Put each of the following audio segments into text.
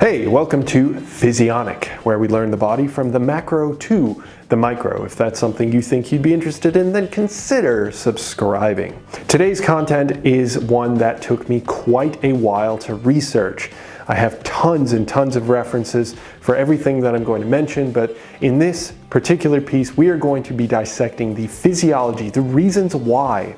Hey, welcome to Physionic, where we learn the body from the macro to the micro. If that's something you think you'd be interested in, then consider subscribing. Today's content is one that took me quite a while to research. I have tons and tons of references for everything that I'm going to mention, but in this particular piece, we are going to be dissecting the physiology, the reasons why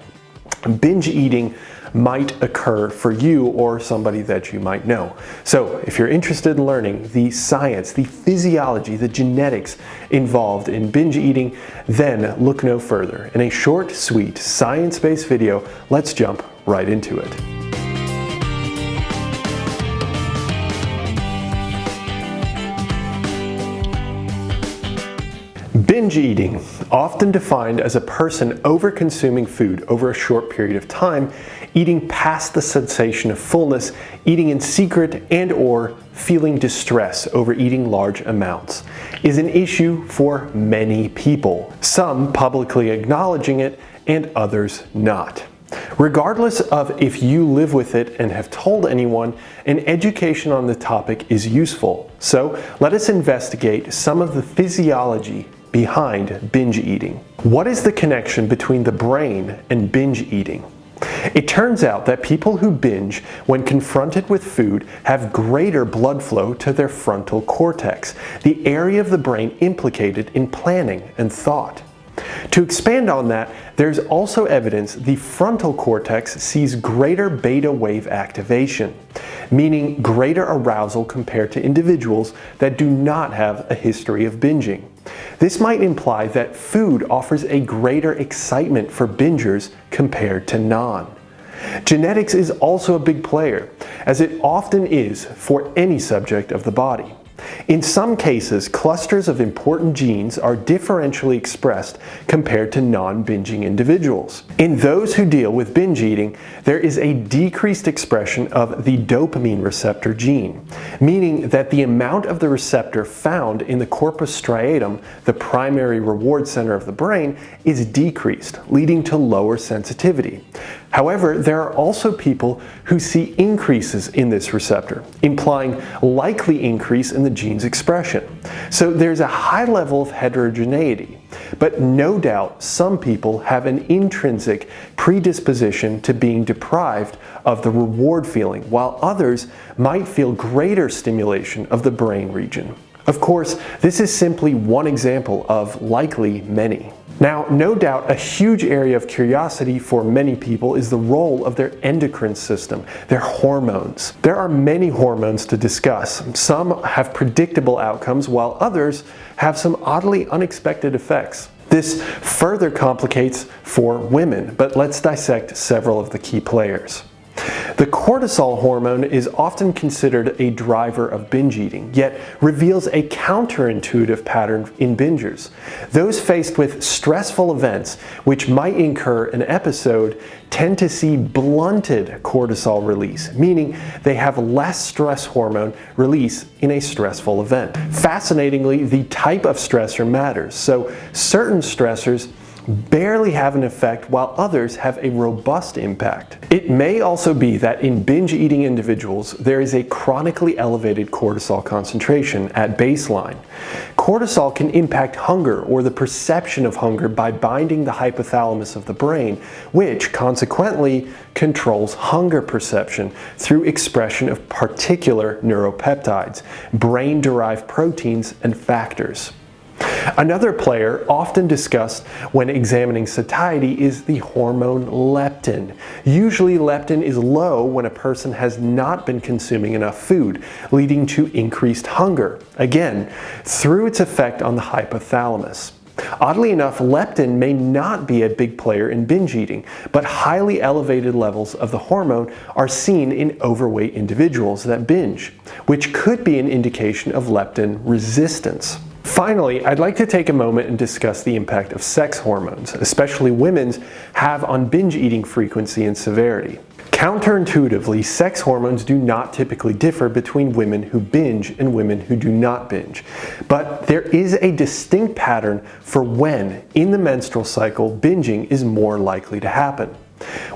binge eating might occur for you or somebody that you might know. So if you're interested in learning the science, the physiology, the genetics involved in binge eating, then look no further. In a short, sweet, science-based video, let's jump right into it. Binge eating, often defined as a person over-consuming food over a short period of time, eating past the sensation of fullness, eating in secret, and/or feeling distress over eating large amounts, is an issue for many people, some publicly acknowledging it and others not. Regardless of if you live with it and have told anyone, an education on the topic is useful. So let us investigate some of the physiology behind binge eating. What is the connection between the brain and binge eating? It turns out that people who binge, when confronted with food, have greater blood flow to their frontal cortex, the area of the brain implicated in planning and thought. To expand on that, there's also evidence the frontal cortex sees greater beta wave activation, meaning greater arousal compared to individuals that do not have a history of binging. This might imply that food offers a greater excitement for bingers compared to non. Genetics is also a big player, as it often is for any subject of the body. In some cases, clusters of important genes are differentially expressed compared to non-binging individuals. In those who deal with binge eating, there is a decreased expression of the dopamine receptor gene, meaning that the amount of the receptor found in the corpus striatum, the primary reward center of the brain, is decreased, leading to lower sensitivity. However, there are also people who see increases in this receptor, implying likely increase in the gene's expression. So there's a high level of heterogeneity, but no doubt some people have an intrinsic predisposition to being deprived of the reward feeling, while others might feel greater stimulation of the brain region. Of course, this is simply one example of likely many. Now, no doubt a huge area of curiosity for many people is the role of their endocrine system, their hormones. There are many hormones to discuss. Some have predictable outcomes, while others have some oddly unexpected effects. This further complicates for women, but let's dissect several of the key players. The cortisol hormone is often considered a driver of binge eating, yet reveals a counterintuitive pattern in bingers. Those faced with stressful events, which might incur an episode, tend to see blunted cortisol release, meaning they have less stress hormone release in a stressful event. Fascinatingly, the type of stressor matters, so certain stressors barely have an effect while others have a robust impact. It may also be that in binge eating individuals there is a chronically elevated cortisol concentration at baseline. Cortisol can impact hunger or the perception of hunger by binding the hypothalamus of the brain, which consequently controls hunger perception through expression of particular neuropeptides, brain-derived proteins, and factors. Another player often discussed when examining satiety is the hormone leptin. Usually leptin is low when a person has not been consuming enough food, leading to increased hunger, again, through its effect on the hypothalamus. Oddly enough, leptin may not be a big player in binge eating, but highly elevated levels of the hormone are seen in overweight individuals that binge, which could be an indication of leptin resistance. Finally, I'd like to take a moment and discuss the impact of sex hormones, especially women's, have on binge eating frequency and severity. Counterintuitively, sex hormones do not typically differ between women who binge and women who do not binge. But there is a distinct pattern for when, in the menstrual cycle, binging is more likely to happen.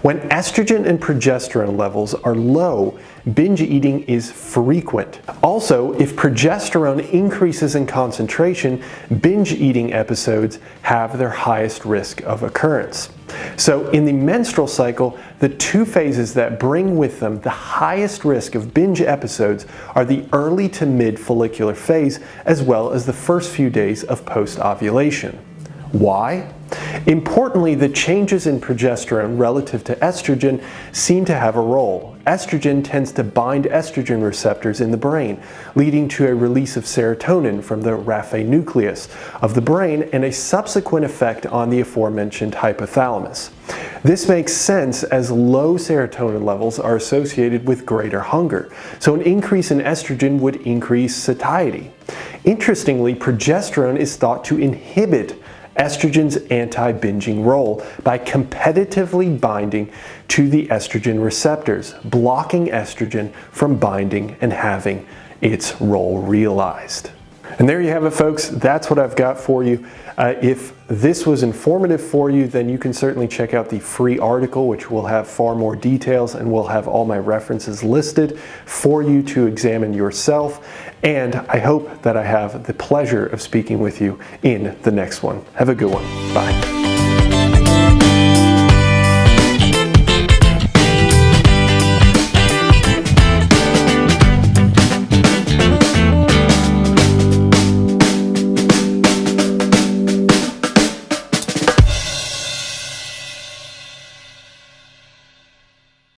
When estrogen and progesterone levels are low, binge eating is frequent. Also, if progesterone increases in concentration, binge eating episodes have their highest risk of occurrence. So in the menstrual cycle, the two phases that bring with them the highest risk of binge episodes are the early to mid follicular phase, as well as the first few days of post-ovulation. Why? Importantly, the changes in progesterone relative to estrogen seem to have a role. Estrogen tends to bind estrogen receptors in the brain, leading to a release of serotonin from the raphe nucleus of the brain and a subsequent effect on the aforementioned hypothalamus. This makes sense as low serotonin levels are associated with greater hunger, so an increase in estrogen would increase satiety. Interestingly, progesterone is thought to inhibit estrogen's anti-binging role by competitively binding to the estrogen receptors, blocking estrogen from binding and having its role realized. And there you have it, folks. That's what I've got for you. If this was informative for you, then you can certainly check out the free article, which will have far more details and will have all my references listed for you to examine yourself. And I hope that I have the pleasure of speaking with you in the next one. Have a good one. Bye.